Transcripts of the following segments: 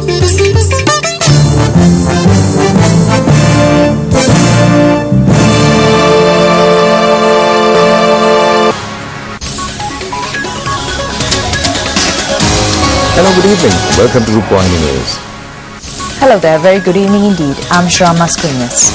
Hello, good evening. Welcome to Rupavahini News. Hello there, very good evening indeed. I'm Shra Mascarenhas.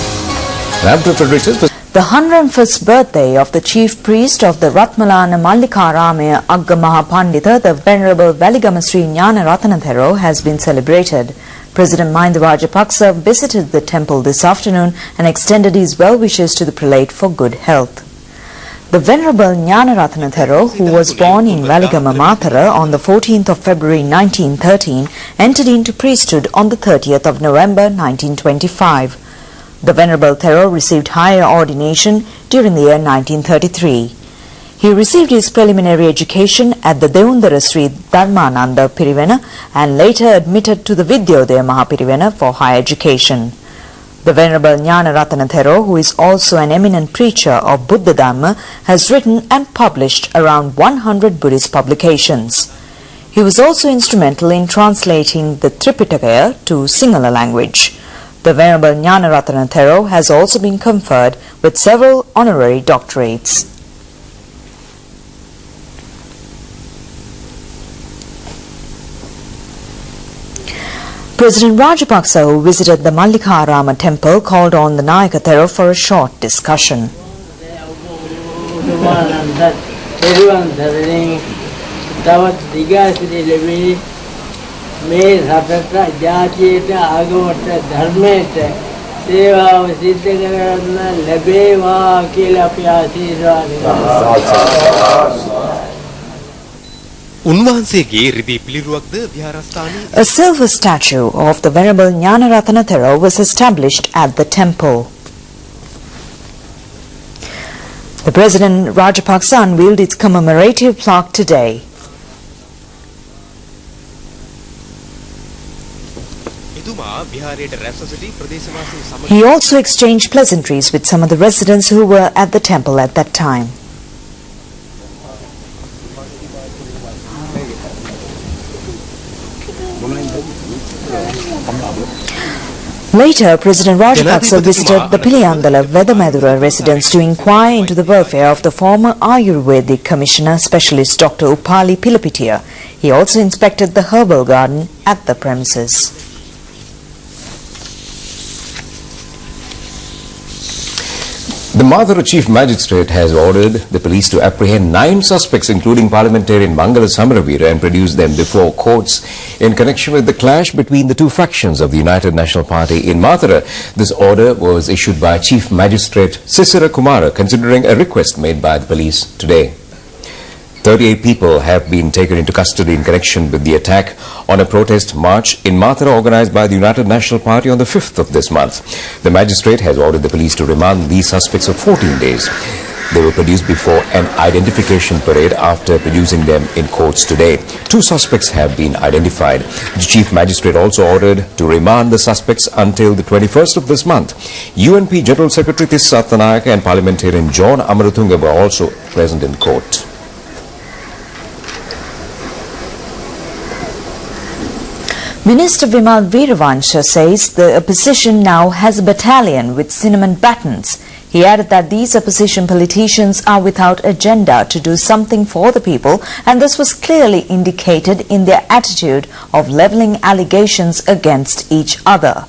The 101st birthday of the chief priest of the Ratmalana Mallikaramaya Agga Mahapandita, the Venerable Valigama Sri Jnana Ratanathero, has been celebrated. President Mahinda Rajapaksa visited the temple this afternoon and extended his well wishes to the prelate for good health. The Venerable Jnana Ratanathero, who was born in Valigama Mathara on the 14th of February 1913, entered into priesthood on the 30th of November 1925. The Venerable Thero received higher ordination during the year 1933. He received his preliminary education at the Deundara Sri Dharmananda Pirivena and later admitted to the Vidyodaya Mahapirivena for higher education. The Venerable Jnana Ratanathero, who is also an eminent preacher of Buddha Dhamma, has written and published around 100 Buddhist publications. He was also instrumental in translating the Tripitaka to Sinhala language. The Venerable Jnana Ratanathero has also been conferred with several honorary doctorates. President Rajapaksa, who visited the Mallikarama temple, called on the Nayaka Thero for a short discussion. A silver statue of the Venerable Jnana Ratanathero was established at the temple. The President Rajapaksa unveiled its commemorative plaque today. He also exchanged pleasantries with some of the residents who were at the temple at that time. Later, President Rajapaksa visited the Piliyandala Vedamadura residence to inquire into the welfare of the former Ayurvedic Commissioner Specialist Dr. Upali Pilapitiya. He also inspected the herbal garden at the premises. The Mathura Chief Magistrate has ordered the police to apprehend 9 suspects, including parliamentarian Mangala Samaravira, and produce them before courts in connection with the clash between the two factions of the United National Party in Mathura. This order was issued by Chief Magistrate Sisira Kumara, considering a request made by the police today. 38 people have been taken into custody in connection with the attack on a protest march in Mathura organized by the United National Party on the 5th of this month. The magistrate has ordered the police to remand these suspects for 14 days. They were produced before an identification parade after producing them in courts today. 2 suspects have been identified. The Chief Magistrate also ordered to remand the suspects until the 21st of this month. UNP General Secretary Tissa Attanayaka and parliamentarian John Amaratunga were also present in court. Minister Vimal Veeravansha says the opposition now has a battalion with cinnamon buttons. He added that these opposition politicians are without agenda to do something for the people, and this was clearly indicated in their attitude of levelling allegations against each other.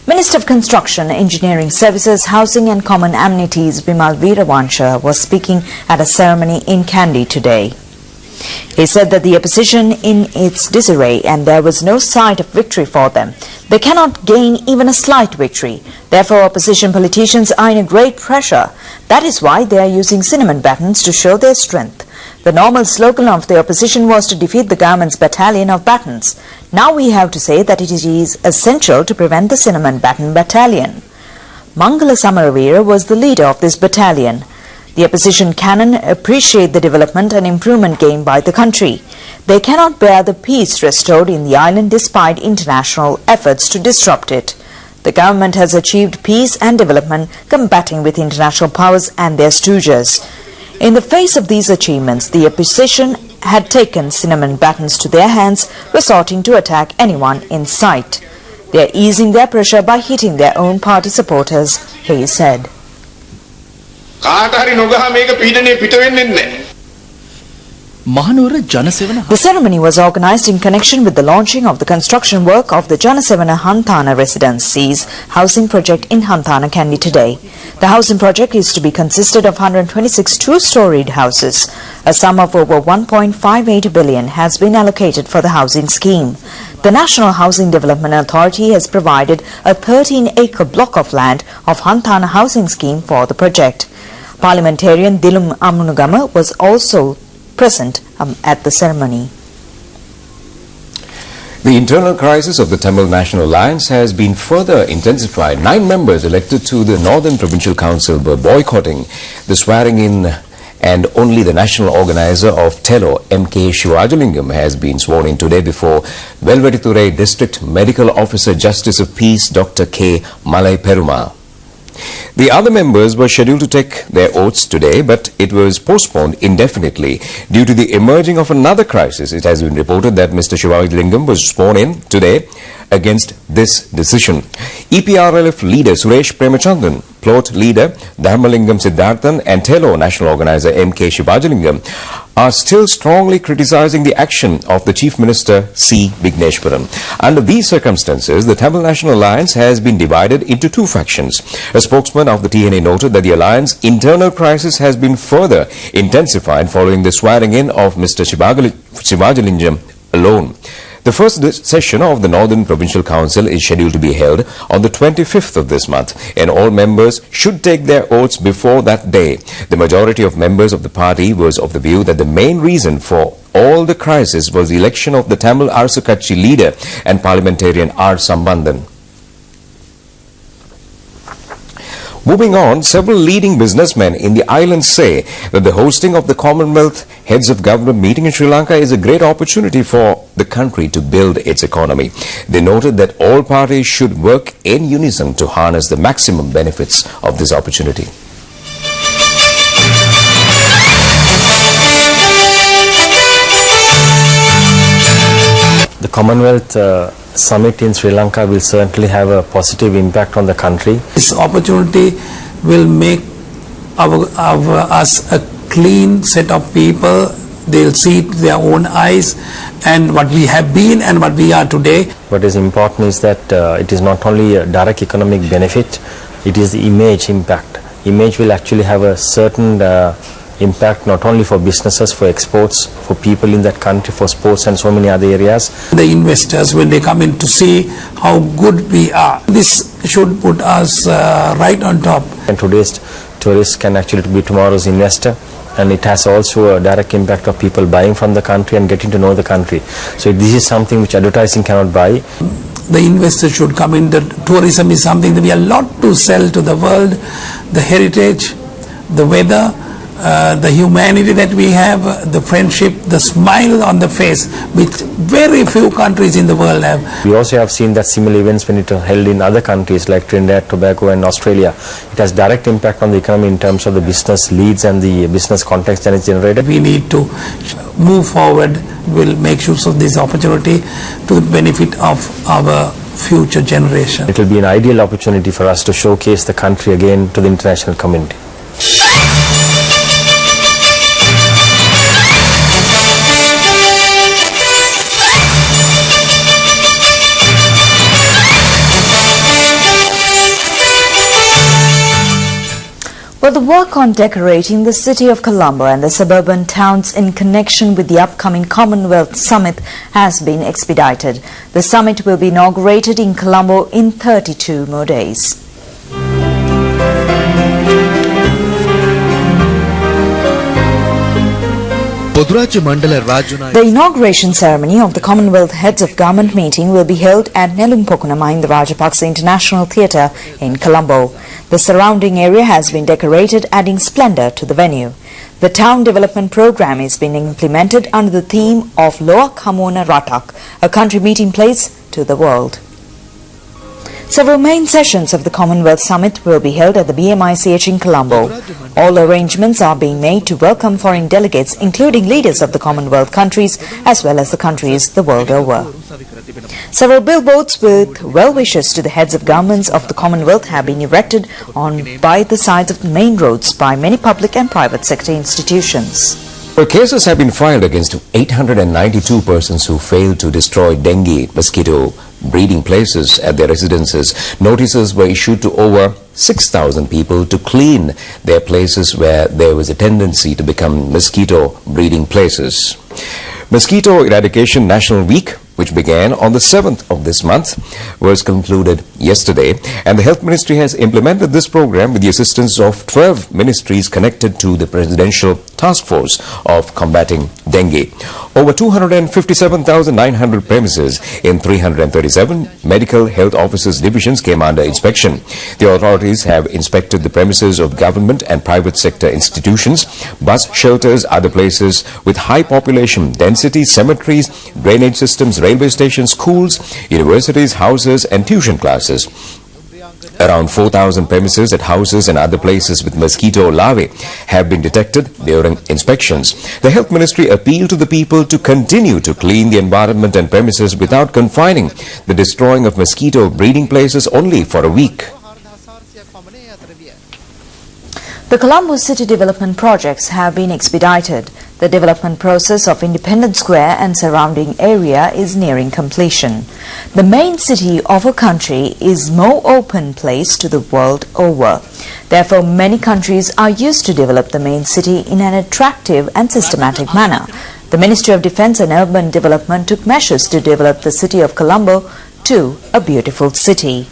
Minister of Construction, Engineering Services, Housing and Common Amenities Vimal Veeravansha was speaking at a ceremony in Kandy today. He said that the opposition in its disarray and there was no sight of victory for them. They cannot gain even a slight victory. Therefore, opposition politicians are in a great pressure. That is why they are using cinnamon buttons to show their strength. The normal slogan of the opposition was to defeat the government's battalion of buttons. Now we have to say that it is essential to prevent the cinnamon button battalion. Mangala Samaravira was the leader of this battalion. The opposition cannot appreciate the development and improvement gained by the country. They cannot bear the peace restored in the island despite international efforts to disrupt it. The government has achieved peace and development combating with international powers and their stooges. In the face of these achievements, the opposition had taken cinnamon batons to their hands, resorting to attack anyone in sight. They are easing their pressure by hitting their own party supporters, he said. The ceremony was organized in connection with the launching of the construction work of the Janasevana Hanthana Residencies housing project in Hanthana Kandy today. The housing project is to be consisted of 126 two-storied houses. A sum of over 1.58 billion has been allocated for the housing scheme. The National Housing Development Authority has provided a 13-acre block of land of Hanthana housing scheme for the project. Parliamentarian Dilum Amunugama was also present at the ceremony. The internal crisis of the Tamil National Alliance has been further intensified. 9 members elected to the Northern Provincial Council were boycotting the swearing-in, and only the national organizer of TELO, M.K. Shivajalingam, has been sworn in today before Velvetithurai District Medical Officer Justice of Peace Dr. K. Malai Perumal. The other members were scheduled to take their oaths today, but it was postponed indefinitely due to the emerging of another crisis. It has been reported that Mr. Shivajalingam was sworn in today against this decision. EPRLF leader Suresh Premachandran, plot leader Dharmalingam Siddharthan and TELO national organizer M.K. Shivajalingam are still strongly criticizing the action of the Chief Minister C. Vigneshwaran. Under these circumstances, the Tamil National Alliance has been divided into 2 factions. A spokesman of the TNA noted that the alliance internal crisis has been further intensified following the swearing-in of Mr. Shivajalingam alone. The first session of the Northern Provincial Council is scheduled to be held on the 25th of this month, and all members should take their oaths before that day. The majority of members of the party was of the view that the main reason for all the crisis was the election of the Tamil Arsu Katchi leader and parliamentarian R. Sambandhan. Moving on, several leading businessmen in the island say that the hosting of the Commonwealth Heads of Government meeting in Sri Lanka is a great opportunity for the country to build its economy. They noted that all parties should work in unison to harness the maximum benefits of this opportunity. The Commonwealth Summit in Sri Lanka will certainly have a positive impact on the country. This opportunity will make us a clean set of people. They'll see it with their own eyes and what we have been and what we are today. What is important is that it is not only a direct economic benefit, it is the image impact. Image will actually have a certain impact not only for businesses, for exports, for people in that country, for sports and so many other areas. The investors, when they come in to see how good we are, this should put us right on top. And today's tourist can actually be tomorrow's investor, and it has also a direct impact of people buying from the country and getting to know the country. So this is something which advertising cannot buy. The investors should come in. The tourism is something that we have a lot to sell to the world. The heritage, the weather, the humanity that we have, the friendship, the smile on the face, which very few countries in the world have. We also have seen that similar events when it are held in other countries like Trinidad, Tobago and Australia. It has direct impact on the economy in terms of the business leads and the business context that is generated. We need to move forward. We'll make use of this opportunity to the benefit of our future generation. It will be an ideal opportunity for us to showcase the country again to the international community. Well, the work on decorating the city of Colombo and the suburban towns in connection with the upcoming Commonwealth Summit has been expedited. The summit will be inaugurated in Colombo in 32 more days. The inauguration ceremony of the Commonwealth Heads of Government meeting will be held at Nelumpokunama in the Rajapaksa International Theatre in Colombo. The surrounding area has been decorated, adding splendour to the venue. The town development program is being implemented under the theme of Loa Kamona Ratak, a country meeting place to the world. Several main sessions of the Commonwealth Summit will be held at the BMICH in Colombo. All arrangements are being made to welcome foreign delegates, including leaders of the Commonwealth countries as well as the countries the world over. Several billboards with well wishes to the heads of governments of the Commonwealth have been erected on by the sides of the main roads by many public and private sector institutions. Well, cases have been filed against 892 persons who failed to destroy dengue mosquito breeding places at their residences. Notices were issued to over 6,000 people to clean their places where there was a tendency to become mosquito breeding places. Mosquito Eradication National Week, which began on the 7th of this month, was concluded yesterday, and the Health Ministry has implemented this program with the assistance of 12 ministries connected to the Presidential Task Force of Combating Dengue. Over 257,900 premises in 337 medical health officers divisions came under inspection. The authorities have inspected the premises of government and private sector institutions, bus shelters, other places with high population density, cemeteries, drainage systems, railway stations, schools, universities, houses and tuition classes. Around 4,000 premises at houses and other places with mosquito larvae have been detected during inspections. The Health Ministry appealed to the people to continue to clean the environment and premises without confining the destroying of mosquito breeding places only for a week. The Colombo city development projects have been expedited. The development process of Independence Square and surrounding area is nearing completion. The main city of a country is more open place to the world over. Therefore, many countries are used to develop the main city in an attractive and systematic manner. The Ministry of Defence and Urban Development took measures to develop the city of Colombo to a beautiful city.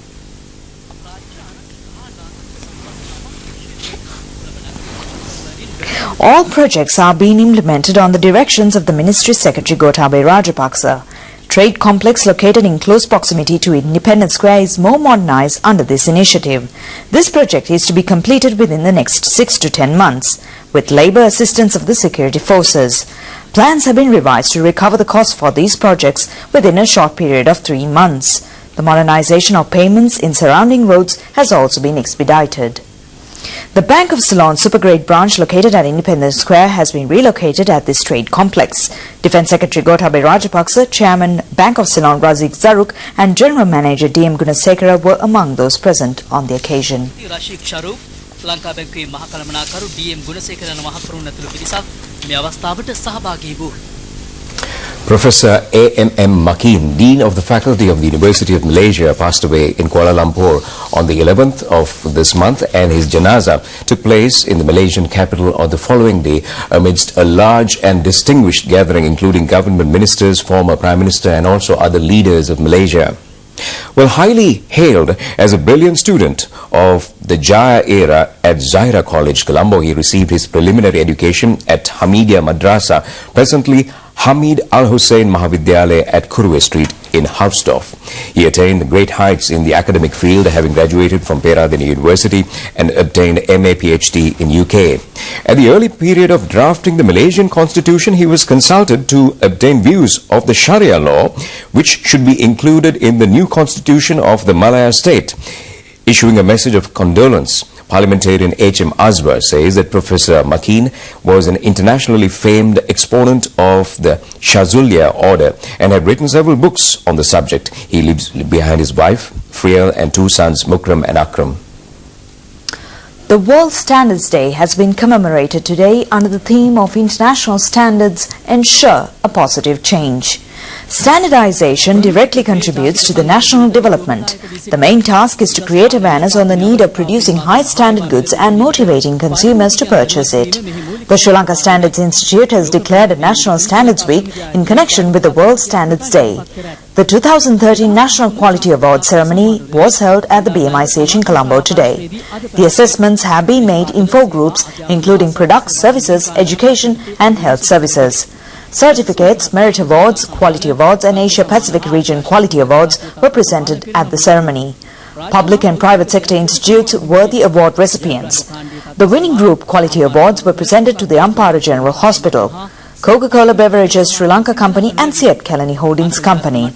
All projects are being implemented on the directions of the Ministry Secretary Gotabaya Rajapaksa. Trade complex located in close proximity to Independence Square is more modernized under this initiative. This project is to be completed within the next 6 to 10 months, with labour assistance of the security forces. Plans have been revised to recover the cost for these projects within a short period of 3 months. The modernization of payments in surrounding roads has also been expedited. The Bank of Ceylon Supergrade branch located at Independence Square has been relocated at this trade complex. Defence Secretary Gotabaya Rajapaksa, Chairman Bank of Ceylon Razik Zaruk and General Manager D.M. Gunasekara were among those present on the occasion. Lanka Bank Mahakalamana D.M. Gunasekara Mahakarun Natulu Pidisak මේ අවස්ථාවට සහභාගී වූ Professor A.M.M. Makin, Dean of the Faculty of the University of Malaysia, passed away in Kuala Lumpur on the 11th of this month, and his janaza took place in the Malaysian capital on the following day amidst a large and distinguished gathering including government ministers, former Prime Minister and also other leaders of Malaysia. Well, highly hailed as a brilliant student of the Jaya era at Zahira College, Colombo, he received his preliminary education at Hamidia Madrasa, presently Hamid Al-Hussein Mahavidyalaya at Kurwe Street in Hausdorff. He attained great heights in the academic field, having graduated from Peradeniya University and obtained MA PhD in UK. At the early period of drafting the Malaysian Constitution, he was consulted to obtain views of the Sharia law, which should be included in the new constitution of the Malaya state. Issuing a message of condolence, Parliamentarian H.M. Azwar says that Professor Makin was an internationally famed exponent of the Shazulya order and had written several books on the subject. He lives behind his wife, Friel, and 2 sons, Mukram and Akram. The World Standards Day has been commemorated today under the theme of International Standards Ensure a Positive Change. Standardization directly contributes to the national development. The main task is to create awareness on the need of producing high-standard goods and motivating consumers to purchase it. The Sri Lanka Standards Institute has declared a National Standards Week in connection with the World Standards Day. The 2013 National Quality Award ceremony was held at the BMICH in Colombo today. The assessments have been made in 4 groups, including products, services, education and health services. Certificates, Merit Awards, Quality Awards and Asia Pacific Region Quality Awards were presented at the ceremony. Public and private sector institutes were the award recipients. The winning group Quality Awards were presented to the Ampara General Hospital. Coca-Cola Beverages Sri Lanka Company and Siat Kelani Holdings Company.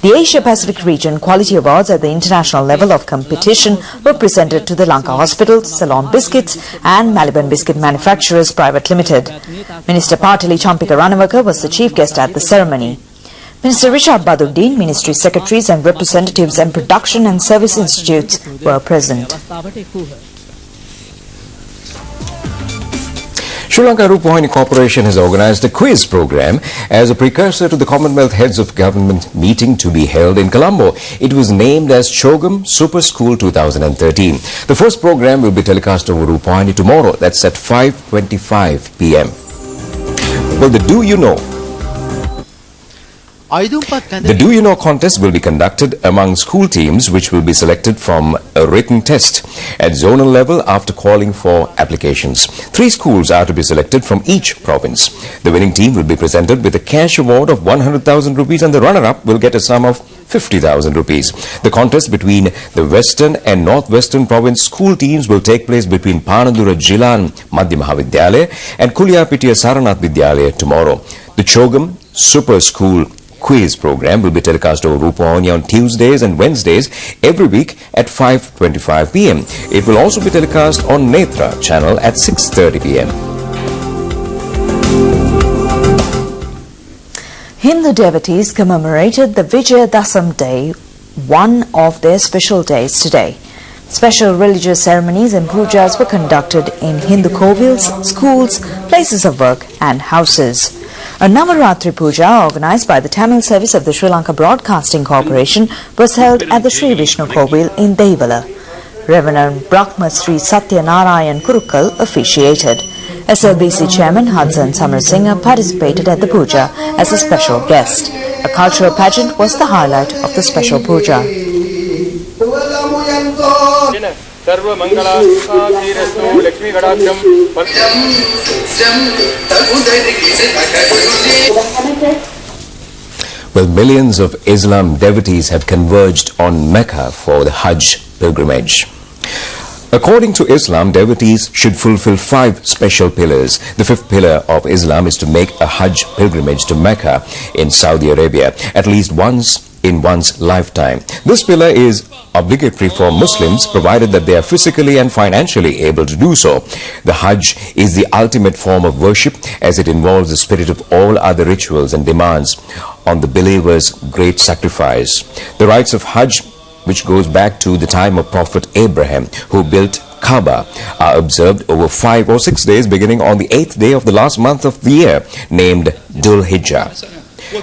The Asia-Pacific Region Quality Awards at the international level of competition were presented to the Lanka Hospital, Ceylon Biscuits and Maliban Biscuit Manufacturers Private Limited. Minister Partili Champika Ranawaka was the chief guest at the ceremony. Minister Rishad Baduddin, Ministry Secretaries and representatives and Production and Service Institutes were present. Sri Lanka Rupavahini Corporation has organized a quiz program as a precursor to the Commonwealth Heads of Government meeting to be held in Colombo. It was named as Chogam Super School 2013. The first program will be telecast over Rupavahini tomorrow. That's at 5:25 p.m. Well, the Do You Know? The Do You Know contest will be conducted among school teams which will be selected from a written test at zonal level after calling for applications. 3 schools are to be selected from each province. The winning team will be presented with a cash award of 100,000 rupees and the runner-up will get a sum of 50,000 rupees. The contest between the Western and Northwestern Province school teams will take place between Panadura Jilan Madhya Mahavidyalaya and Kulyapitiya Saranath Vidyalaya tomorrow. The Chogam Super School quiz program will be telecast over Rupavahini on Tuesdays and Wednesdays every week at 5:25 p.m. It will also be telecast on Netra channel at 6:30 p.m. Hindu devotees commemorated the Vijaya Dasam Day, one of their special days today. Special religious ceremonies and pujas were conducted in Hindu kovils, schools, places of work and houses. A Navaratri Puja organized by the Tamil service of the Sri Lanka Broadcasting Corporation was held at the Sri Vishnu Kovil in Devala. Reverend Brahma Sri Satya Narayan Kurukal officiated. SLBC Chairman Hudson Samarasinghe participated at the puja as a special guest. A cultural pageant was the highlight of the special puja. Serve Mangla सुखाधीरस्तु Lakshmi गणाक्षम Well, millions of Islam devotees have converged on Mecca for the Hajj pilgrimage. According to Islam, devotees should fulfill 5 special pillars. The 5th pillar of Islam is to make a Hajj pilgrimage to Mecca in Saudi Arabia at least once in one's lifetime. This pillar is obligatory for Muslims provided that they are physically and financially able to do so. The Hajj is the ultimate form of worship as it involves the spirit of all other rituals and demands on the believer's great sacrifice. The rites of Hajj, which goes back to the time of Prophet Abraham, who built Kaaba, are observed over 5 or 6 days beginning on the 8th day of the last month of the year, named Dhul Hijjah.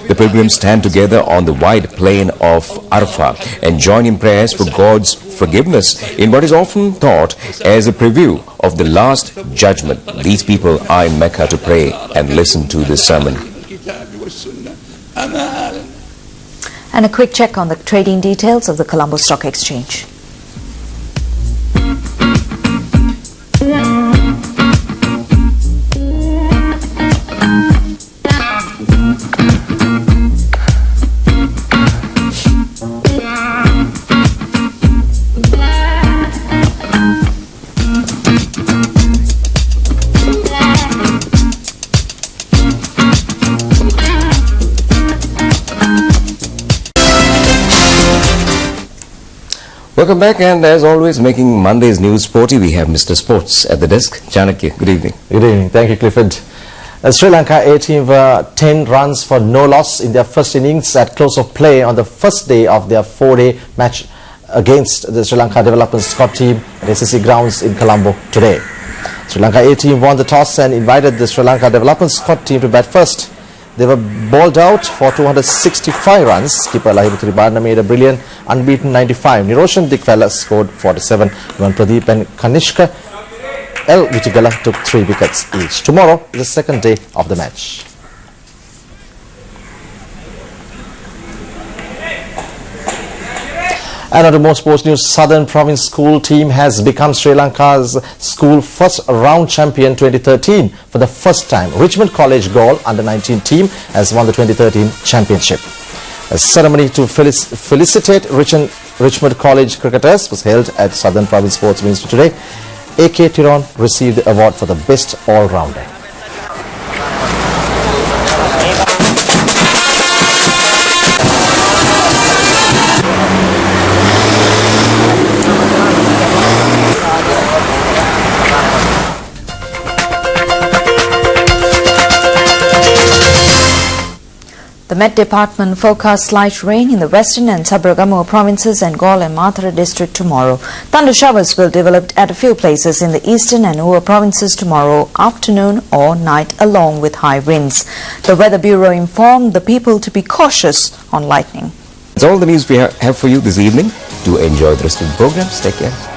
The pilgrims stand together on the wide plain of Arafah and join in prayers for God's forgiveness in what is often thought as a preview of the Last Judgment. These people are in Mecca to pray and listen to this sermon. And a quick check on the trading details of the Colombo Stock Exchange. Welcome back, and as always, making Monday's news sporty, we have Mr. Sports at the desk. Chanakya, good evening. Good evening. Thank you, Clifford. Sri Lanka A team were 10 runs for no loss in their first innings at close of play on the first day of their 4-day match against the Sri Lanka Development Squad team at SSC grounds in Colombo today. Sri Lanka A team won the toss and invited the Sri Lanka Development Squad team to bat first. They were bowled out for 265 runs. Keeper Lahibutri Barna made a brilliant unbeaten 95. Niroshan Dikfella scored 47. Ivan Pradeep and Kanishka L. Vitigala took 3 wickets each. Tomorrow is the second day of the match. And on to more sports news, Southern Province School team has become Sri Lanka's school first round champion 2013 for the first time. Richmond College Gaul under-19 team has won the 2013 championship. A ceremony to felicitate Richmond College cricketers was held at Southern Province Sports Ministry today. A.K. Tiron received the award for the best all-rounder. Met Department forecasts light rain in the western and Sabaragamuwa provinces and Galle and Mathura district tomorrow. Thunder showers will develop at a few places in the eastern and Ua provinces tomorrow afternoon or night along with high winds. The Weather Bureau informed the people to be cautious on lightning. That's all the news we have for you this evening. Do enjoy the rest of the programs. Take care.